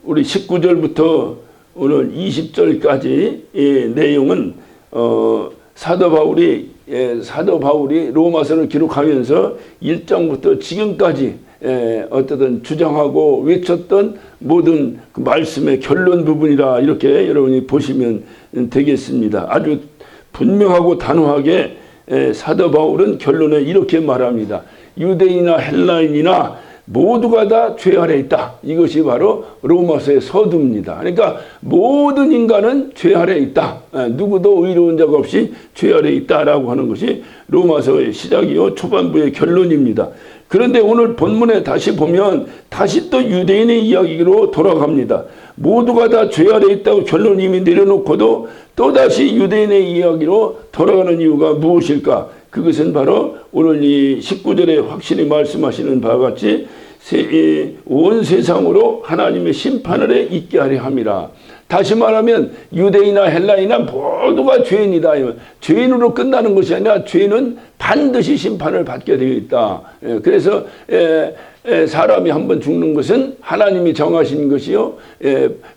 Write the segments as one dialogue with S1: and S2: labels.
S1: 우리 19절부터 오늘 20절까지 내용은 사도 바울이 로마서를 기록하면서 1장부터 지금까지 어떻든 주장하고 외쳤던 모든 그 말씀의 결론 부분이라 이렇게 여러분이 보시면 되겠습니다. 아주 분명하고 단호하게 사도 바울은 결론에 이렇게 말합니다. 유대인이나 헬라인이나 모두가 다 죄 아래 있다. 이것이 바로 로마서의 서두입니다. 그러니까 모든 인간은 죄 아래 있다. 누구도 의로운 자가 없이 죄 아래 있다라고 하는 것이 로마서의 시작이요 초반부의 결론입니다. 그런데 오늘 본문에 다시 보면 다시 또 유대인의 이야기로 돌아갑니다. 모두가 다 죄 아래 있다고 결론 이미 내려놓고도 또다시 유대인의 이야기로 돌아가는 이유가 무엇일까? 그것은 바로 오늘 이 19절에 확실히 말씀하시는 바와 같이 온 세상으로 하나님의 심판 아래 있게 하려 함이라. 다시 말하면 유대인이나 헬라인이나 모두가 죄인이다. 죄인으로 끝나는 것이 아니라 죄는 반드시 심판을 받게 되어 있다. 그래서 사람이 한번 죽는 것은 하나님이 정하신 것이요.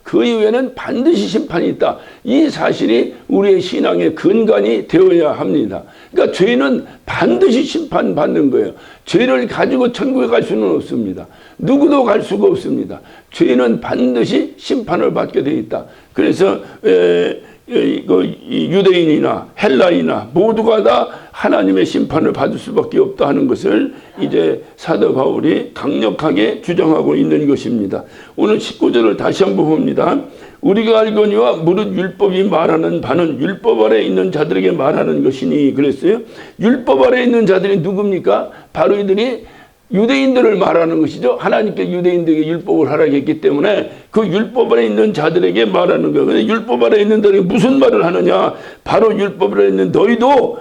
S1: 그 이후에는 반드시 심판이 있다. 이 사실이 우리의 신앙의 근간이 되어야 합니다. 그러니까 죄는 반드시 심판받는 거예요. 죄를 가지고 천국에 갈 수는 없습니다. 누구도 갈 수가 없습니다. 죄는 반드시 심판을 받게 되어 있다. 그래서 유대인이나 헬라인이나 모두가 다 하나님의 심판을 받을 수밖에 없다 하는 것을 이제 사도 바울이 강력하게 주장하고 있는 것입니다. 오늘 19절을 다시 한번 봅니다. 우리가 알거니와 무릇 율법이 말하는 바는 율법 아래 있는 자들에게 말하는 것이니 그랬어요. 율법 아래 있는 자들이 누굽니까? 바로 이들이 유대인들을 말하는 것이죠. 하나님께 유대인들에게 율법을 하라했기 때문에 그 율법 아래 있는 자들에게 말하는 거예요. 근데 율법 아래 있는 자들이 무슨 말을 하느냐? 바로 율법 아래 있는 너희도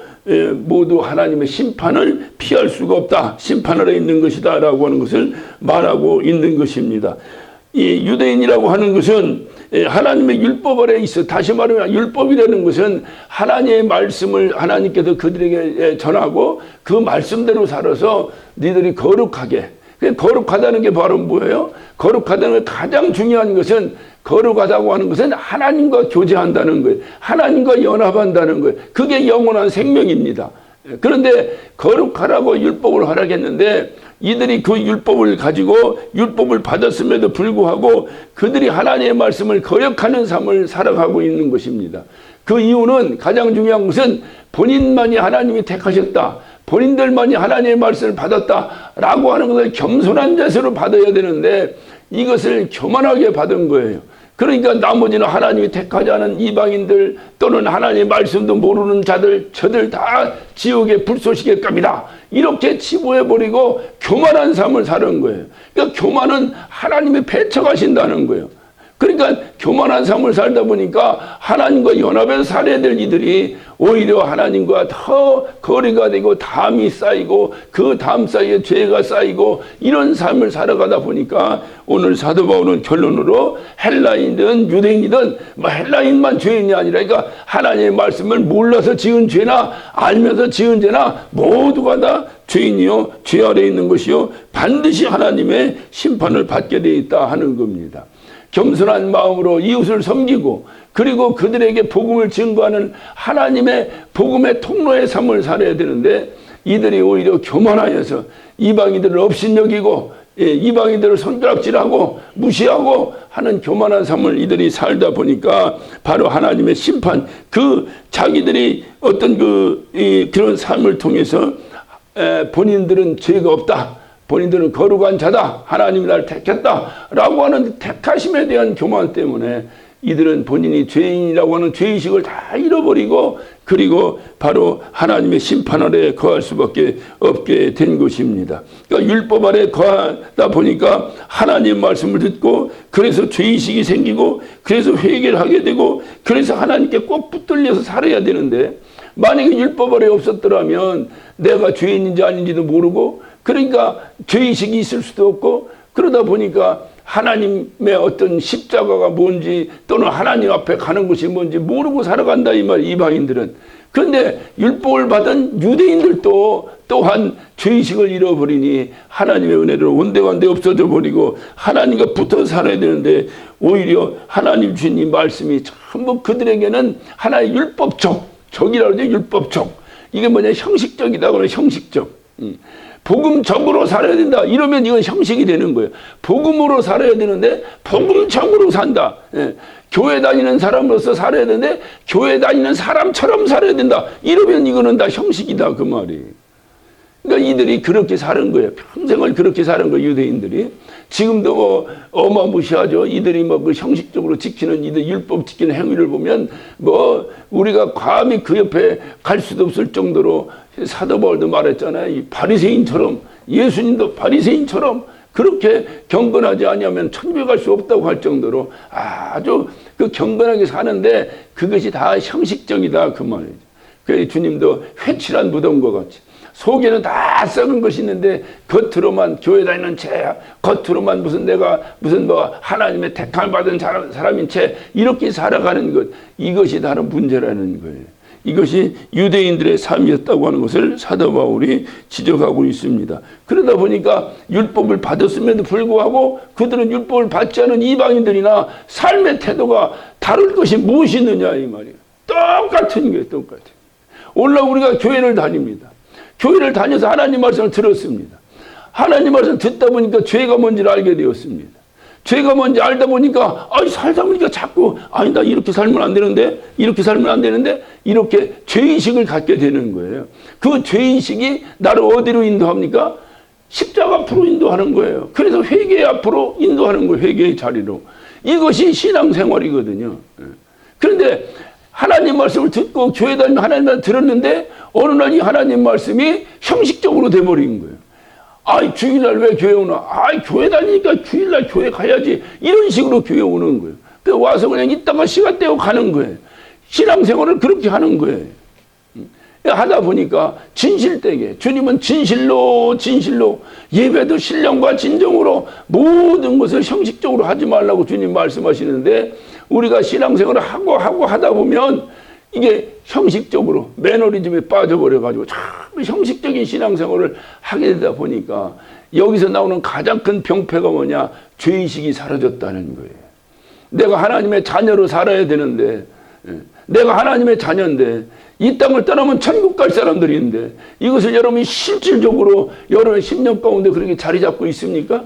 S1: 모두 하나님의 심판을 피할 수가 없다. 심판 아래 있는 것이다 라고 하는 것을 말하고 있는 것입니다. 이 유대인이라고 하는 것은 하나님의 율법 아래 있어. 다시 말하면 율법이라는 것은 하나님의 말씀을 하나님께서 그들에게 전하고 그 말씀대로 살아서 너희들이 거룩하게. 거룩하다는 게 바로 뭐예요? 거룩하다는 가장 중요한 것은 거룩하다고 하는 것은 하나님과 교제한다는 거예요. 하나님과 연합한다는 거예요. 그게 영원한 생명입니다. 그런데 거룩하라고 율법을 하라겠는데 이들이 그 율법을 가지고 율법을 받았음에도 불구하고 그들이 하나님의 말씀을 거역하는 삶을 살아가고 있는 것입니다. 그 이유는 가장 중요한 것은 본인만이 하나님이 택하셨다. 본인들만이 하나님의 말씀을 받았다라고 하는 것을 겸손한 자세로 받아야 되는데 이것을 교만하게 받은 거예요. 그러니까 나머지는 하나님이 택하지 않은 이방인들 또는 하나님의 말씀도 모르는 자들 저들 다 지옥의 불쏘시개 값이다. 이렇게 치부해버리고 교만한 삶을 사는 거예요. 그러니까 교만은 하나님이 배척하신다는 거예요. 그러니까 교만한 삶을 살다 보니까 하나님과 연합해서 살아야 될 이들이 오히려 하나님과 더 거리가 되고 담이 쌓이고 그 담 사이에 죄가 쌓이고 이런 삶을 살아가다 보니까 오늘 사도 바울은 결론으로 헬라인이든 유대인이든 헬라인만 죄인이 아니라 그러니까 하나님의 말씀을 몰라서 지은 죄나 알면서 지은 죄나 모두가 다 죄인이요 죄 아래 있는 것이요 반드시 하나님의 심판을 받게 돼 있다 하는 겁니다. 겸손한 마음으로 이웃을 섬기고 그리고 그들에게 복음을 증거하는 하나님의 복음의 통로의 삶을 살아야 되는데 이들이 오히려 교만하여서 이방인들을 업신여기고 이방인들을 손가락질하고 무시하고 하는 교만한 삶을 이들이 살다 보니까 바로 하나님의 심판 그 자기들이 어떤 그런 삶을 통해서 본인들은 죄가 없다. 본인들은 거룩한 자다. 하나님이 나를 택했다라고 하는 택하심에 대한 교만 때문에 이들은 본인이 죄인이라고 하는 죄의식을 다 잃어버리고 그리고 바로 하나님의 심판 아래 거할 수밖에 없게 된 것입니다. 그러니까 율법 아래 거하다 보니까 하나님의 말씀을 듣고 그래서 죄의식이 생기고 그래서 회개를 하게 되고 그래서 하나님께 꼭 붙들려서 살아야 되는데 만약에 율법 아래 없었더라면 내가 죄인인지 아닌지도 모르고 그러니까 죄의식이 있을 수도 없고 그러다 보니까 하나님의 어떤 십자가가 뭔지 또는 하나님 앞에 가는 것이 뭔지 모르고 살아간다 이 말 이방인들은. 그런데 율법을 받은 유대인들도 또한 죄의식을 잃어버리니 하나님의 은혜로 온데간데 없어져 버리고 하나님과 붙어 살아야 되는데 오히려 하나님 주님 말씀이 전부 그들에게는 하나의 율법적, 적이라고 하죠. 율법적. 이게 뭐냐, 형식적이다. 그러면 형식적. 복음적으로 살아야 된다. 이러면 이건 형식이 되는 거예요. 복음으로 살아야 되는데 복음적으로 산다. 예. 교회 다니는 사람으로서 살아야 되는데 교회 다니는 사람처럼 살아야 된다. 이러면 이거는 다 형식이다. 그 말이. 그러니까 이들이 그렇게 사는 거예요. 평생을 그렇게 사는 거예요. 유대인들이. 지금도 뭐 어마무시하죠. 이들이 뭐 그 형식적으로 지키는 이들 율법 지키는 행위를 보면 뭐 우리가 감히 그 옆에 갈 수도 없을 정도로 사도 바울도 말했잖아요. 이 바리새인처럼, 예수님도 바리새인처럼 그렇게 경건하지 아니하면 천국에 갈 수 없다고 할 정도로 아주 그 경건하게 사는데 그것이 다 형식적이다. 그 말이죠. 그래서 주님도 회칠한 무덤과 같이 속에는 다 썩은 것이 있는데 겉으로만 교회 다니는 채, 겉으로만 내가 무슨 뭐 하나님의 택함을 받은 사람인 채 이렇게 살아가는 것, 이것이 다른 문제라는 거예요. 이것이 유대인들의 삶이었다고 하는 것을 사도 바울이 지적하고 있습니다. 그러다 보니까 율법을 받았음에도 불구하고 그들은 율법을 받지 않은 이방인들이나 삶의 태도가 다를 것이 무엇이 있느냐 이 말이에요. 똑같은 거예요. 똑같은. 오늘날 우리가 교회를 다닙니다. 교회를 다녀서 하나님 말씀을 들었습니다. 하나님 말씀을 듣다 보니까 죄가 뭔지를 알게 되었습니다. 죄가 뭔지 알다 보니까 살다 보니까 자꾸 나 이렇게 살면 안 되는데 이렇게 살면 안 되는데 이렇게 죄의식을 갖게 되는 거예요. 그 죄의식이 나를 어디로 인도합니까? 십자가 앞으로 인도하는 거예요. 그래서 회개 앞으로 인도하는 거예요. 회개의 자리로. 이것이 신앙생활이거든요. 그런데 하나님 말씀을 듣고 교회 다니면 하나님 말씀을 들었는데 어느 날 이 하나님 말씀이 형식적으로 돼버린 거예요. 주일날 왜 교회 오나? 교회 다니니까 주일날 교회 가야지. 이런 식으로 교회 오는 거예요. 그래서 와서 그냥 이따가 시간 떼고 가는 거예요. 신앙생활을 그렇게 하는 거예요. 하다 보니까 진실되게 주님은 진실로 예배도 신령과 진정으로 모든 것을 형식적으로 하지 말라고 주님 말씀하시는데 우리가 신앙생활을 하고 하다 보면 이게 형식적으로 매너리즘에 빠져버려가지고 참 형식적인 신앙생활을 하게 되다 보니까 여기서 나오는 가장 큰 병폐가 뭐냐? 죄의식이 사라졌다는 거예요. 내가 하나님의 자녀로 살아야 되는데 내가 하나님의 자녀인데 이 땅을 떠나면 천국 갈 사람들인데 이것을 여러분이 실질적으로 여러분의 10년 가운데 그렇게 자리 잡고 있습니까?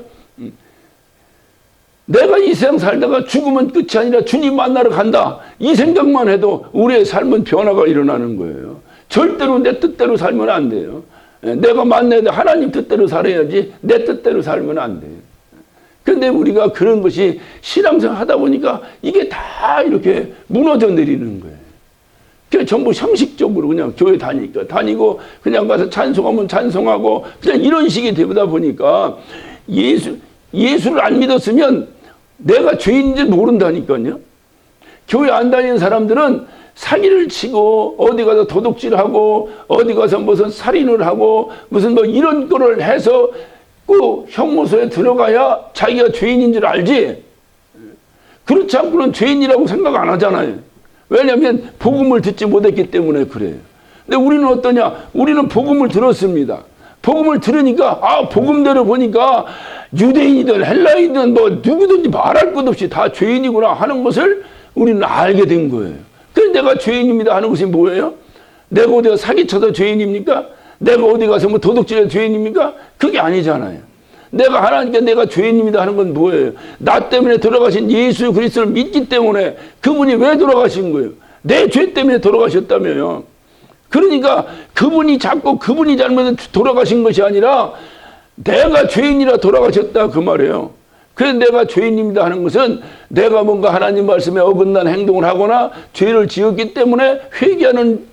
S1: 내가 이 세상 살다가 죽으면 끝이 아니라 주님 만나러 간다. 이 생각만 해도 우리의 삶은 변화가 일어나는 거예요. 절대로 내 뜻대로 살면 안 돼요. 내가 만나야 돼. 하나님 뜻대로 살아야지 내 뜻대로 살면 안 돼요. 그런데 우리가 그런 것이 신앙생활 하다 보니까 이게 다 이렇게 무너져 내리는 거예요. 그냥 전부 형식적으로 그냥 교회 다니고 그냥 가서 찬송하면 찬송하고 그냥 이런 식이 되다 보니까 예수를 안 믿었으면 내가 죄인인지 모른다니까요. 교회 안 다니는 사람들은 사기를 치고 어디 가서 도둑질하고 어디 가서 무슨 살인을 하고 무슨 뭐 이런 거를 해서 그 형무소에 들어가야 자기가 죄인인 줄 알지. 그렇지 않고는 죄인이라고 생각 안 하잖아요. 왜냐하면 복음을 듣지 못했기 때문에 그래요. 근데 우리는 어떠냐? 우리는 복음을 들었습니다. 복음을 들으니까 복음대로 보니까 유대인이든 헬라인이든 뭐 누구든지 말할 것 없이 다 죄인이구나 하는 것을 우리는 알게 된 거예요. 그래서 내가 죄인입니다 하는 것이 뭐예요? 내가 어디가 사기쳐서 죄인입니까? 내가 어디 가서 뭐 도둑질해서 죄인입니까? 그게 아니잖아요. 내가 하나님께 내가 죄인입니다 하는 건 뭐예요? 나 때문에 돌아가신 예수 그리스도를 믿기 때문에 그분이 왜 돌아가신 거예요? 내 죄 때문에 돌아가셨다며요. 그러니까 그분이 잘못해서 돌아가신 것이 아니라 내가 죄인이라 돌아가셨다 그 말이에요. 그래서 내가 죄인입니다 하는 것은 내가 뭔가 하나님 말씀에 어긋난 행동을 하거나 죄를 지었기 때문에 회개하는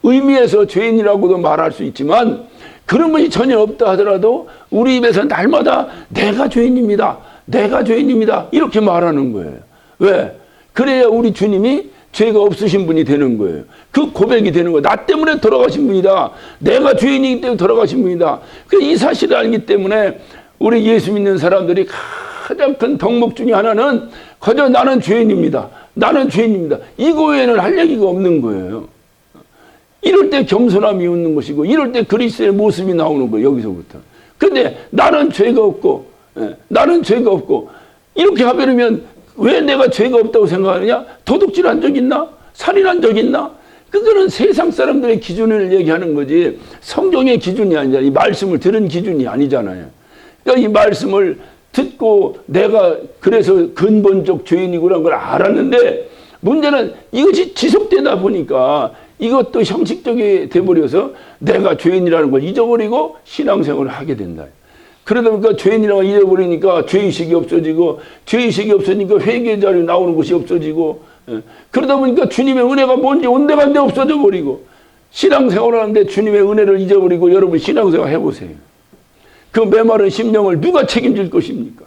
S1: 의미에서 죄인이라고도 말할 수 있지만 그런 것이 전혀 없다 하더라도 우리 입에서 날마다 내가 죄인입니다. 이렇게 말하는 거예요. 왜? 그래야 우리 주님이 죄가 없으신 분이 되는 거예요. 그 고백이 되는 거예요. 나 때문에 돌아가신 분이다. 내가 죄인이기 때문에 돌아가신 분이다. 이 사실을 알기 때문에 우리 예수 믿는 사람들이 가장 큰 덕목 중에 하나는 그저 나는 죄인입니다. 이거 외에는 할 얘기가 없는 거예요. 이럴 때 겸손함이 있는 것이고 이럴 때 그리스도의 모습이 나오는 거예요. 여기서부터. 근데 나는 죄가 없고 나는 죄가 없고 이렇게 하버리면 왜 내가 죄가 없다고 생각하느냐? 도둑질한 적 있나? 살인한 적 있나? 그거는 세상 사람들의 기준을 얘기하는 거지 성경의 기준이 아니잖아. 이 말씀을 들은 기준이 아니잖아요. 그러니까 이 말씀을 듣고 내가 그래서 근본적 죄인이구나 걸 알았는데 문제는 이것이 지속되다 보니까 이것도 형식적이 돼버려서 내가 죄인이라는 걸 잊어버리고 신앙생활을 하게 된다. 그러다 보니까 죄인이라는 걸 잊어버리니까 죄의식이 없어지고 죄의식이 없어지니까 회개 자리에 나오는 것이 없어지고 그러다 보니까 주님의 은혜가 뭔지 온데간데 없어져 버리고 신앙생활을 하는데 주님의 은혜를 잊어버리고 여러분 신앙생활 해보세요. 그 메마른 심령을 누가 책임질 것입니까?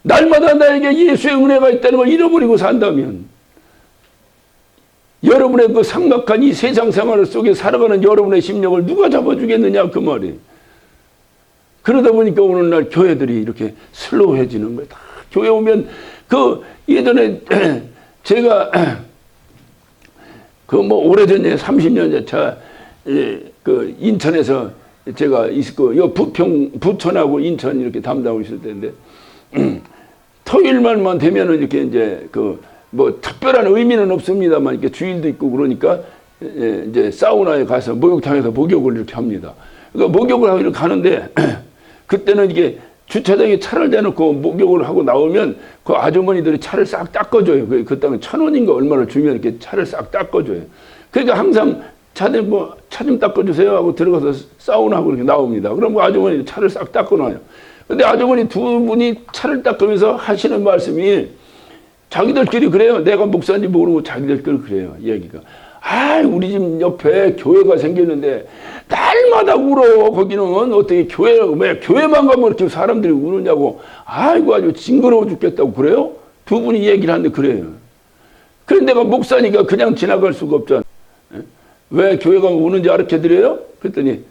S1: 날마다 나에게 예수의 은혜가 있다는 걸 잃어버리고 산다면 여러분의 그 삭막한 이 세상 생활 속에 살아가는 여러분의 심령을 누가 잡아주겠느냐 그 말이에요. 그러다 보니까 오늘날 교회들이 이렇게 슬로우해지는 거예요. 다 교회 오면 그 예전에 제가 그 뭐 오래전에 30년 차 그 인천에서 제가 있고 요 부천하고 인천 이렇게 담당하고 있을 때인데 토요일만 되면은 이렇게 이제 그 뭐 특별한 의미는 없습니다만 이렇게 주일도 있고 그러니까 이제 사우나에 가서 목욕탕에서 목욕을 이렇게 합니다. 그러니까 목욕을 하고 이렇게 가는데 그때는 이게 주차장에 차를 대놓고 목욕을 하고 나오면 그 아주머니들이 차를 싹 닦아줘요. 그 땅은 1,000원인가 얼마를 주면 이렇게 차를 싹 닦아줘요. 그러니까 항상 차 좀 닦아주세요 하고 들어가서 사우나하고 이렇게 나옵니다. 그럼 그 아주머니 차를 싹 닦아놔요. 근데 아주머니 두 분이 차를 닦으면서 하시는 말씀이 자기들끼리 그래요. 내가 목사인지 모르고 자기들끼리 그래요. 얘기가. 아, 우리 집 옆에 교회가 생겼는데 날마다 울어. 거기는 어떻게 왜 교회만 가면 이렇게 사람들이 우느냐고. 아이고 아주 징그러워 죽겠다고 그래요. 두 분이 얘기를 하는데 그래요. 그래 내가 목사니까 그냥 지나갈 수가 없잖아. 왜 교회가 우는지 알게 드려요? 그랬더니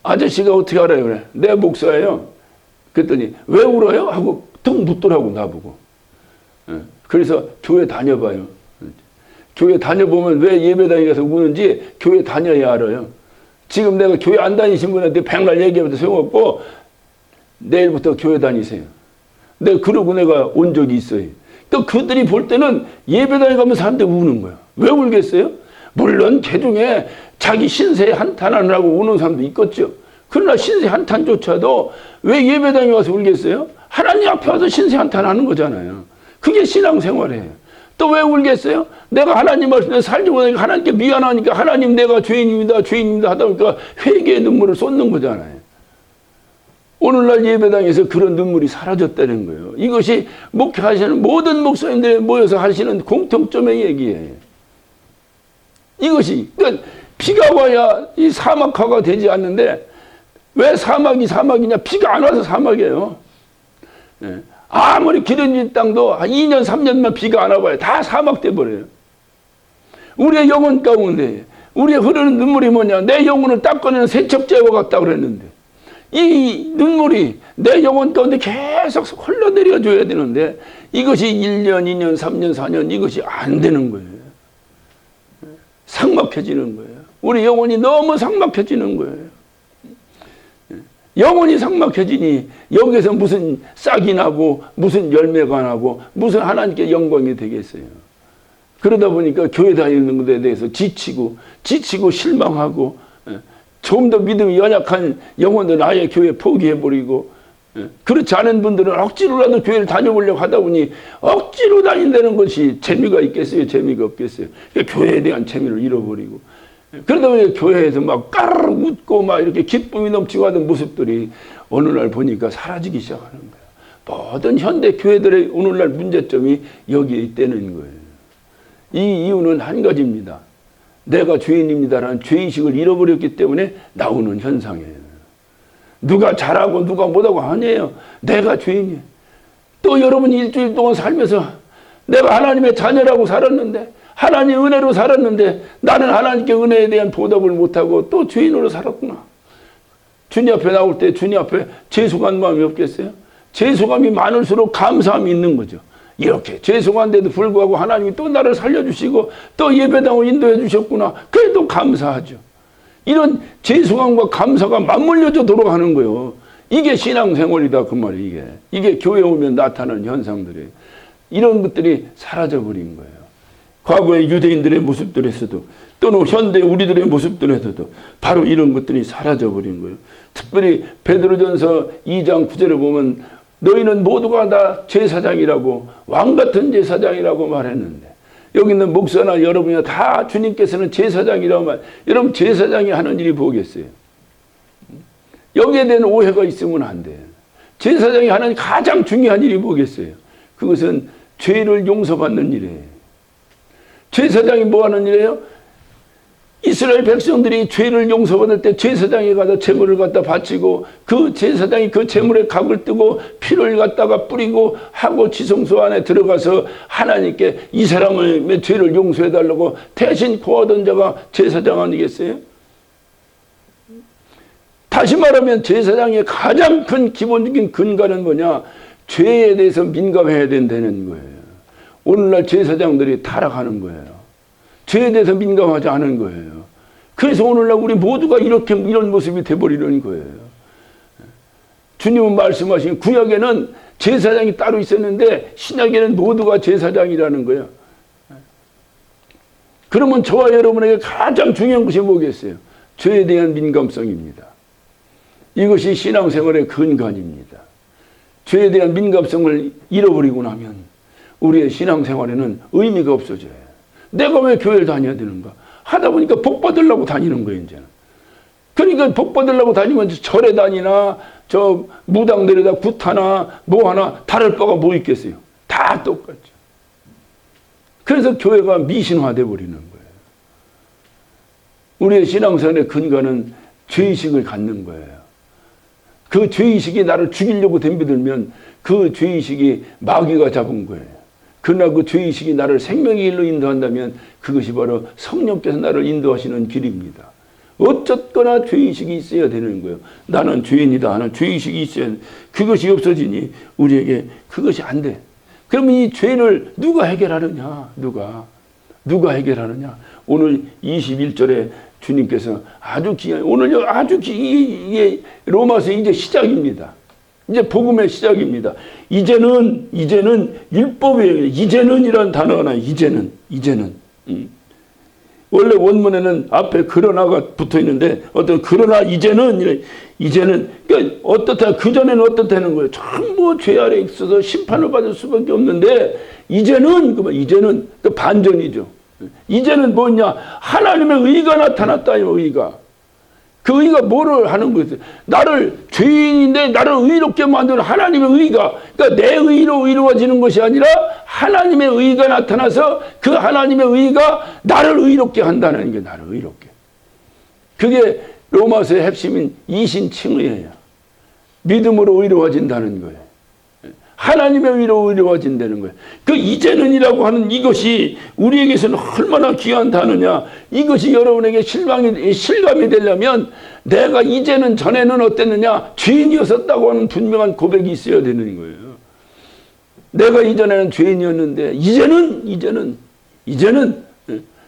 S1: 아저씨가 어떻게 알아요? 그래. 내 목사예요. 그랬더니 왜 울어요? 하고 등 묻더라고 나보고. 그래서 교회 다녀봐요. 교회 다녀보면 왜 예배당에 가서 우는지 교회 다녀야 알아요. 지금 내가 교회 안 다니신 분한테 백날 얘기해도 소용없고 내일부터 교회 다니세요. 그러고 내가 온 적이 있어요. 또 그들이 볼 때는 예배당에 가면 사람들이 우는 거야. 왜 울겠어요? 물론 개중에 자기 신세에 한탄하느라고 우는 사람도 있겠죠. 그러나 신세 한탄조차도 왜 예배당에 와서 울겠어요? 하나님 앞에 와서 신세 한탄하는 거잖아요. 그게 신앙생활이에요. 또 왜 울겠어요? 내가 하나님 말씀에 살지 못하니까 하나님께 미안하니까 하나님 내가 죄인입니다 하다 보니까 회개의 눈물을 쏟는 거잖아요. 오늘날 예배당에서 그런 눈물이 사라졌다는 거예요. 이것이 목회하시는 모든 목사님들이 모여서 하시는 공통점의 얘기예요. 이것이 그러니까 비가 와야 이 사막화가 되지 않는데 왜 사막이냐? 비가 안 와서 사막이에요. 아무리 기름진 땅도 한 2년 3년만 비가 안 와봐요. 다 사막 돼버려요. 우리의 영혼 가운데 우리의 흐르는 눈물이 뭐냐? 내 영혼을 닦아내는 세척제와 같다고 그랬는데 이 눈물이 내 영혼 가운데 계속 흘러내려줘야 되는데 이것이 1년, 2년, 3년, 4년 이것이 안 되는 거예요. 삭막해지는 거예요. 우리 영혼이 너무 삭막해지는 거예요. 영혼이 삭막해지니 여기서 무슨 싹이 나고 무슨 열매가 나고 무슨 하나님께 영광이 되겠어요. 그러다 보니까 교회 다니는 것에 대해서 지치고 실망하고 좀 더 믿음이 연약한 영혼들은 아예 교회 포기해버리고 그렇지 않은 분들은 억지로라도 교회를 다녀보려고 하다 보니 억지로 다닌다는 것이 재미가 있겠어요? 재미가 없겠어요? 그러니까 교회에 대한 재미를 잃어버리고 그러다 보니 교회에서 막 까르르 웃고 막 이렇게 기쁨이 넘치고 하던 모습들이 오늘날 보니까 사라지기 시작하는 거예요. 모든 현대 교회들의 오늘날 문제점이 여기에 있다는 거예요. 이 이유는 한 가지입니다. 내가 죄인입니다라는 죄의식을 잃어버렸기 때문에 나오는 현상이에요. 누가 잘하고 누가 못하고 아니에요. 내가 죄인이에요. 또 여러분이 일주일 동안 살면서 내가 하나님의 자녀라고 살았는데 하나님의 은혜로 살았는데 나는 하나님께 은혜에 대한 보답을 못하고 또 죄인으로 살았구나. 주님 앞에 나올 때 주님 앞에 죄송한 마음이 없겠어요? 죄송함이 많을수록 감사함이 있는 거죠. 이렇게 죄송한데도 불구하고 하나님이 또 나를 살려주시고 또 예배당을 인도해 주셨구나. 그래도 감사하죠. 이런 죄송함과 감사가 맞물려져 돌아가는 거예요. 이게 신앙생활이다 그 말이에요. 이게 교회 오면 나타나는 현상들이에요. 이런 것들이 사라져버린 거예요. 과거의 유대인들의 모습들에서도 또는 현대 우리들의 모습들에서도 바로 이런 것들이 사라져버린 거예요. 특별히 베드로전서 2장 9절에 보면 너희는 모두가 다 제사장이라고 왕같은 제사장이라고 말했는데 여기 있는 목사나 여러분이나 다 주님께서는 제사장이라고 말. 여러분 제사장이 하는 일이 뭐겠어요? 여기에 대한 오해가 있으면 안 돼요. 제사장이 하는 가장 중요한 일이 뭐겠어요? 그것은 죄를 용서받는 일이에요. 제사장이 뭐 하는 일이에요? 이스라엘 백성들이 죄를 용서받을 때 제사장에 가서 제물을 갖다 바치고 그 제사장이 그 제물에 각을 뜨고 피를 갖다가 뿌리고 하고 지성소 안에 들어가서 하나님께 이 사람의 죄를 용서해달라고 대신 고하던 자가 제사장 아니겠어요? 다시 말하면 제사장의 가장 큰 기본적인 근간은 뭐냐? 죄에 대해서 민감해야 된다는 거예요. 오늘날 제사장들이 타락하는 거예요. 죄에 대해서 민감하지 않은 거예요. 그래서 오늘날 우리 모두가 이런 모습이 돼버리는 거예요. 주님은 말씀하신 구약에는 제사장이 따로 있었는데 신약에는 모두가 제사장이라는 거예요. 그러면 저와 여러분에게 가장 중요한 것이 뭐겠어요? 죄에 대한 민감성입니다. 이것이 신앙생활의 근간입니다. 죄에 대한 민감성을 잃어버리고 나면 우리의 신앙생활에는 의미가 없어져요. 내가 왜 교회를 다녀야 되는가? 하다 보니까 복 받으려고 다니는 거예요, 이제는. 그러니까 복 받으려고 다니면 절에 다니나, 저 무당들에다 굿하나, 뭐 하나, 다를 바가 뭐 있겠어요? 다 똑같죠. 그래서 교회가 미신화돼 버리는 거예요. 우리의 신앙생활의 근간은 죄의식을 갖는 거예요. 그 죄의식이 나를 죽이려고 덤비들면 그 죄의식이 마귀가 잡은 거예요. 그러나 그 죄의식이 나를 생명의 길로 인도한다면 그것이 바로 성령께서 나를 인도하시는 길입니다. 어쨌거나 죄의식이 있어야 되는 거예요. 나는 죄인이다 하는 죄의식이 있어야 돼. 그것이 없어지니 우리에게 그것이 안 돼. 그러면 이 죄를 누가 해결하느냐? 누가 해결하느냐? 오늘 21절에 주님께서 아주 귀한, 오늘 아주 이게 로마서 이제 시작입니다. 이제 복음의 시작입니다. 이제는 율법이에요. 이제는이라는 단어가 나요. 이제는. 원래 원문에는 앞에 그러나가 붙어 있는데 그러나 이제는 그러니까 어떻다 그 전에는 어떻다는 거예요. 전부 죄 아래 있어서 심판을 받을 수밖에 없는데 이제는 그 반전이죠. 이제는 뭐냐? 하나님의 의가 나타났다. 의가. 그 의가 뭐를 하는 거예요? 나를 죄인인데 나를 의롭게 만드는 하나님의 의가, 그러니까 내 의로 이루어지는 것이 아니라 하나님의 의가 나타나서 그 하나님의 의가 나를 의롭게 한다는 게, 나를 의롭게. 그게 로마서의 핵심인 이신칭의예요. 믿음으로 의로워진다는 거예요. 하나님의 의로 의로워진다는 거예요. 그 이제는이라고 하는 이것이 우리에게서는 얼마나 귀한 단어냐. 이것이 여러분에게 실감이 되려면 내가 이제는 전에는 어땠느냐. 죄인이었었다고 하는 분명한 고백이 있어야 되는 거예요. 내가 이전에는 죄인이었는데 이제는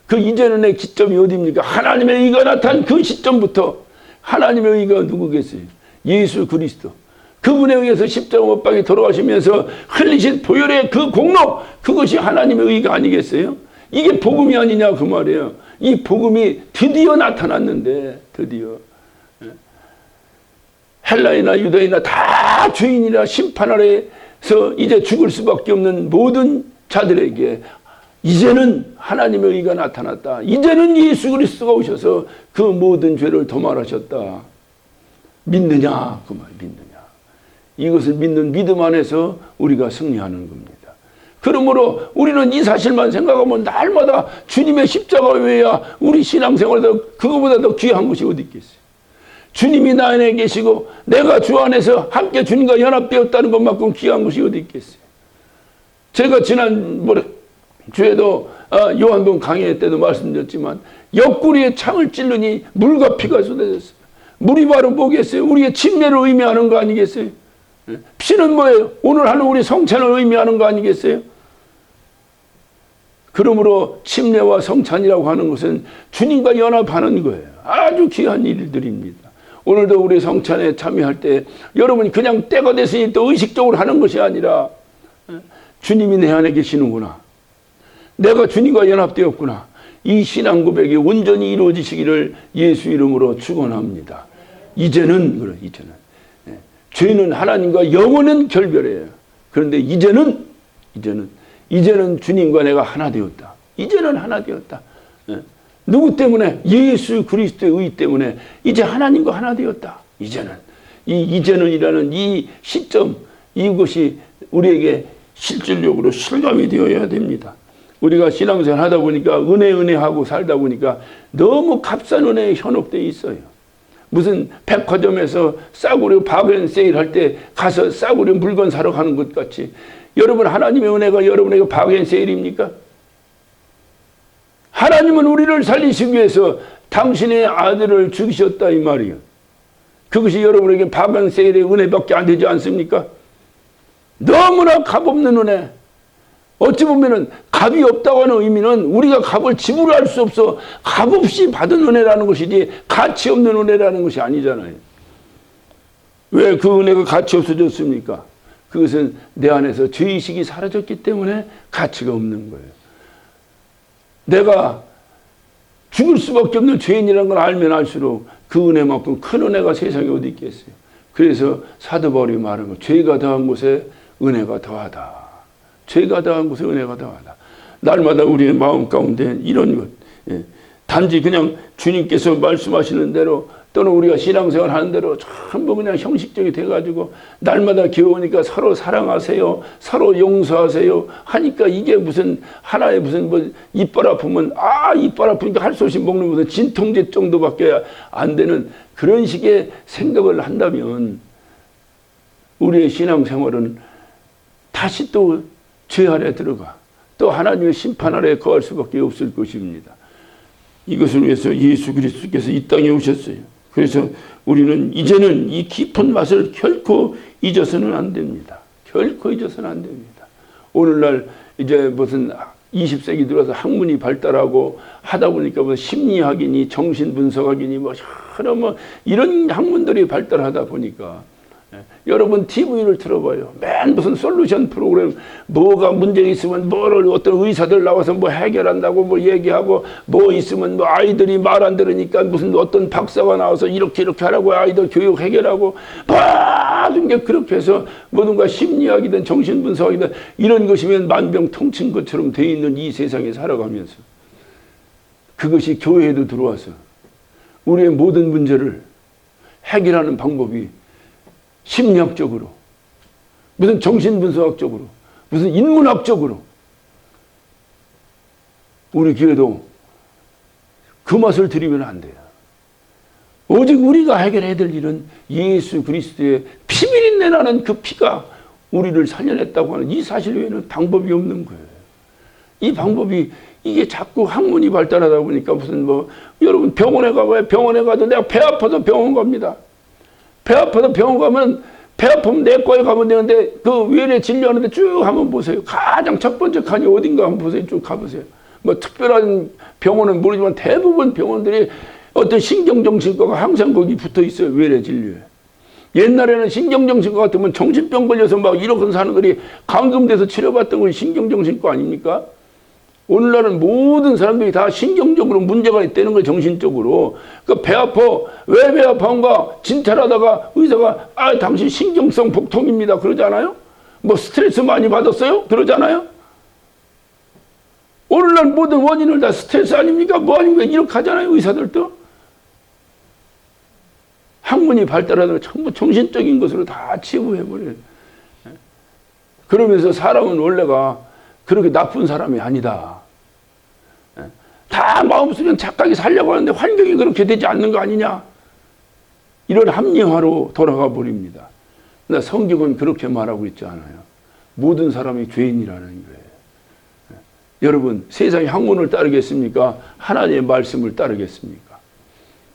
S1: 그 이제는의 기점이 어디입니까? 하나님의 의가 나타난 그 시점부터 하나님의 의가 누구겠어요? 예수 그리스도. 그분에 의해서 십자가 못박에 돌아가시면서 흘리신 보혈의 그 공로, 그것이 하나님의 의가 아니겠어요? 이게 복음이 아니냐 그 말이에요. 이 복음이 드디어 나타났는데, 드디어 헬라이나 유대인이나 다 죄인이라 심판 아래서 이제 죽을 수밖에 없는 모든 자들에게 이제는 하나님의 의가 나타났다. 이제는 예수 그리스도가 오셔서 그 모든 죄를 도말하셨다. 믿느냐 그 말, 믿느냐. 이것을 믿는 믿음 안에서 우리가 승리하는 겁니다. 그러므로 우리는 이 사실만 생각하면 날마다 주님의 십자가 외야 우리 신앙생활에서 그거보다 더 귀한 것이 어디 있겠어요. 주님이 나 안에 계시고 내가 주 안에서 함께 주님과 연합되었다는 것만큼 귀한 것이 어디 있겠어요. 제가 지난 주에도 요한복음 강의 때도 말씀드렸지만 옆구리에 창을 찔르니 물과 피가 쏟아졌어요. 물이 바로 뭐겠어요? 우리의 침례를 의미하는 거 아니겠어요? 피는 뭐예요? 오늘 하는 우리 성찬을 의미하는 거 아니겠어요? 그러므로 침례와 성찬이라고 하는 것은 주님과 연합하는 거예요. 아주 귀한 일들입니다. 오늘도 우리 성찬에 참여할 때 여러분이 그냥 때가 됐으니 또 의식적으로 하는 것이 아니라 주님이 내 안에 계시는구나. 내가 주님과 연합되었구나. 이 신앙 고백이 온전히 이루어지시기를 예수 이름으로 축원합니다. 이제는 죄는 하나님과 영원한 결별이에요. 그런데 이제는 주님과 내가 하나 되었다. 이제는 하나 되었다. 누구 때문에? 예수 그리스도의 의 때문에 이제 하나님과 하나 되었다. 이제는이라는 이 시점, 이것이 우리에게 실질적으로 실감이 되어야 됩니다. 우리가 신앙생활 하다 보니까 은혜하고 살다 보니까 너무 값싼 은혜에 현혹되어 있어요. 무슨 백화점에서 싸구려 바겐 세일할 때 가서 싸구려 물건 사러 가는 것 같이. 여러분, 하나님의 은혜가 여러분에게 바겐 세일입니까? 하나님은 우리를 살리시기 위해서 당신의 아들을 죽이셨다 이 말이에요. 그것이 여러분에게 바겐 세일의 은혜밖에 안 되지 않습니까? 너무나 값없는 은혜. 어찌 보면은 값이 없다고 하는 의미는 우리가 값을 지불할 수 없어 값없이 받은 은혜라는 것이지 가치 없는 은혜라는 것이 아니잖아요. 왜 그 은혜가 가치 없어졌습니까? 그것은 내 안에서 죄의식이 사라졌기 때문에 가치가 없는 거예요. 내가 죽을 수밖에 없는 죄인이라는 걸 알면 알수록 그 은혜만큼 큰 은혜가 세상에 어디 있겠어요. 그래서 사도 바울이 말한 거, 죄가 더한 곳에 은혜가 더하다. 죄가 더한 곳에 은혜가 더하다. 날마다 우리의 마음 가운데 이런 것, 단지 그냥 주님께서 말씀하시는 대로 또는 우리가 신앙생활 하는 대로 전부 그냥 형식적이 돼가지고 날마다 기어오니까 서로 사랑하세요, 서로 용서하세요 하니까 이게 무슨 하나의 무슨 뭐 이빨 아프면 이빨 아프니까 할 수 없이 먹는 무슨 진통제 정도밖에 안 되는 그런 식의 생각을 한다면 우리의 신앙생활은 다시 또 죄 아래 들어가 또 하나님의 심판 아래 거할 수밖에 없을 것입니다. 이것을 위해서 예수 그리스도께서 이 땅에 오셨어요. 그래서 우리는 이제는 이 깊은 맛을 결코 잊어서는 안 됩니다. 결코 잊어서는 안 됩니다. 오늘날 이제 무슨 20세기 들어서 학문이 발달하고 하다 보니까 뭐 심리학이니 정신분석학이니 뭐 여러 뭐 이런 학문들이 발달하다 보니까 여러분 TV를 틀어봐요. 맨 무슨 솔루션 프로그램 뭐가 문제 있으면 뭐를 어떤 의사들 나와서 뭐 해결한다고 뭐 얘기하고 뭐 있으면 뭐 아이들이 말 안 들으니까 무슨 어떤 박사가 나와서 이렇게 하라고 아이들 교육 해결하고 모든 게 그렇게 해서 뭐든가 심리학이든 정신분석이든 이런 것이면 만병통치인 것처럼 돼 있는 이 세상에 살아가면서 그것이 교회에도 들어와서 우리의 모든 문제를 해결하는 방법이 심리학적으로, 무슨 정신분석학적으로, 무슨 인문학적으로 우리 교회도 그 맛을 들이면 안 돼요. 오직 우리가 해결해야 될 일은 예수 그리스도의 피밀인내 나는 그 피가 우리를 살려냈다고 하는 이 사실 외에는 방법이 없는 거예요. 이 방법이 이게 자꾸 학문이 발달하다 보니까 무슨 뭐 여러분 병원에 가봐요. 병원에 가도 내가 배 아파서 병원 갑니다. 배 아파서 병원 가면 배 아프면 내과에 가면 되는데 그 외래 진료하는데 쭉 한번 보세요. 가장 첫 번째 칸이 어딘가 한번 보세요. 쭉 가보세요. 뭐 특별한 병원은 모르지만 대부분 병원들이 어떤 신경정신과가 항상 거기 붙어 있어요. 외래 진료에. 옛날에는 신경정신과 같으면 정신병 걸려서 막 이러고 사람들이 감금돼서 치료받던 건 신경정신과 아닙니까? 오늘날은 모든 사람들이 다 신경적으로 문제가 있다는 거예요. 정신적으로. 그 배 아파. 왜 배 아파인가 진찰하다가 의사가 당신 신경성 복통입니다. 그러지 않아요? 뭐 스트레스 많이 받았어요? 그러지 않아요? 오늘날 모든 원인을 다 스트레스 아닙니까? 뭐 아닙니까? 이렇게 하잖아요. 의사들도. 학문이 발달하다가 전부 정신적인 것으로 다 치부해버려요. 그러면서 사람은 원래가 그렇게 나쁜 사람이 아니다. 다 마음속에 착각이 살려고 하는데 환경이 그렇게 되지 않는 거 아니냐. 이런 합리화로 돌아가 버립니다. 그러나 성경은 그렇게 말하고 있지 않아요. 모든 사람이 죄인이라는 거예요. 여러분, 세상의 학문을 따르겠습니까? 하나님의 말씀을 따르겠습니까?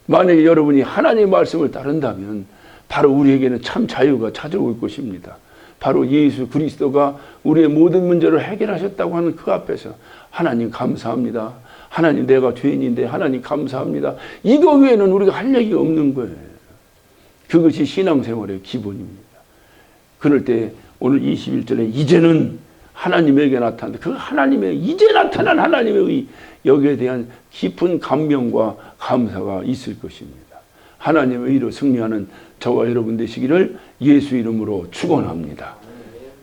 S1: 만약에 여러분이 하나님의 말씀을 따른다면 바로 우리에게는 참 자유가 찾아올 것입니다. 바로 예수 그리스도가 우리의 모든 문제를 해결하셨다고 하는 그 앞에서 하나님 감사합니다. 하나님 내가 죄인인데 하나님 감사합니다. 이거 외에는 우리가 할 얘기가 없는 거예요. 그것이 신앙생활의 기본입니다. 그럴 때 오늘 21절에 이제는 하나님에게 나타난다. 그 하나님의 이제 나타난 하나님의 여기에 대한 깊은 감명과 감사가 있을 것입니다. 하나님의 의로 승리하는 저와 여러분 되시기를 예수 이름으로 축원합니다.